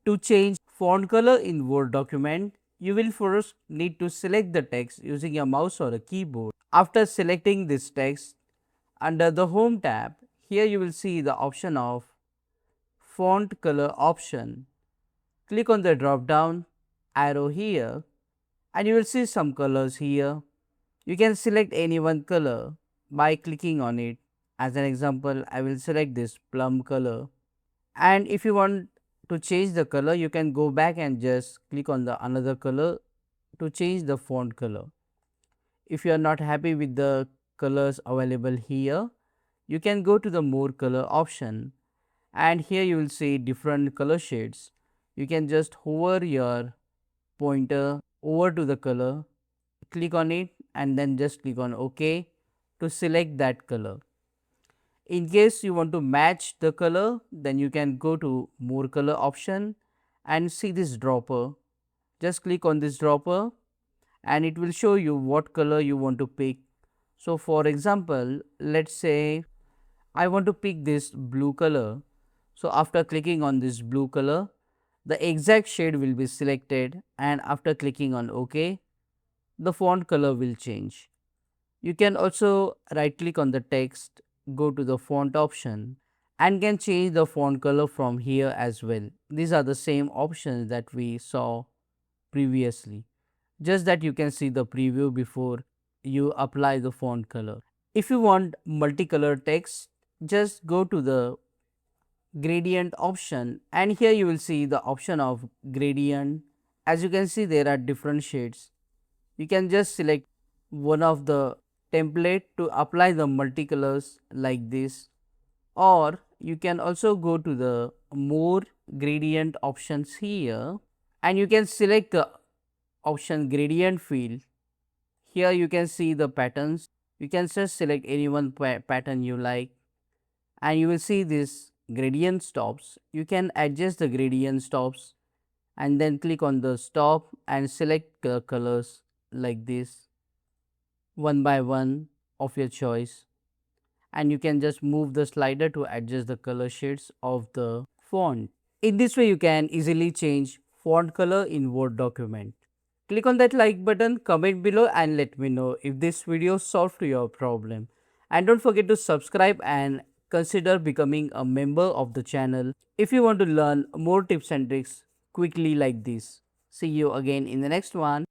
To change font color in Word document, you will first need to select the text using a mouse or a keyboard. After selecting this text, under the Home tab, here you will see the option of Font Color option. Click on the drop down arrow here and you will see some colors here. You can select any one color by clicking on it. As an example, I will select this plum color, and if you want to change the color, you can go back and just click on the another color to change the font color. If you are not happy with the colors available here, you can go to the more color option, and here you will see different color shades. You can just hover your pointer over to the color, click on it and then just click on OK to select that color. In case you want to match the color, then you can go to more color option and see this dropper. Just click on this dropper and it will show you what color you want to pick. So for example, let's say I want to pick this blue color. So after clicking on this blue color, the exact shade will be selected, and after clicking on OK, the font color will change. You can also right click on the text, go to the font option and can change the font color from here as well. These are the same options that we saw previously, just that you can see the preview before you apply the font color. If you want multicolor text, just go to the gradient option and here you will see the option of gradient. As you can see, there are different shades. You can just select one of the template to apply the multicolors like this, or you can also go to the more gradient options here and you can select the option gradient field. Here you can see the patterns. You can just select any one pattern you like and you will see this gradient stops. You can adjust the gradient stops and then click on the stop and select the colors like this one by one of your choice, and you can just move the slider to adjust the color shades of the font. In this way you can easily change font color in Word document. Click on that like button, comment below and let me know if this video solved your problem. And don't forget to subscribe and consider becoming a member of the channel if you want to learn more tips and tricks quickly like this. See you again in the next one.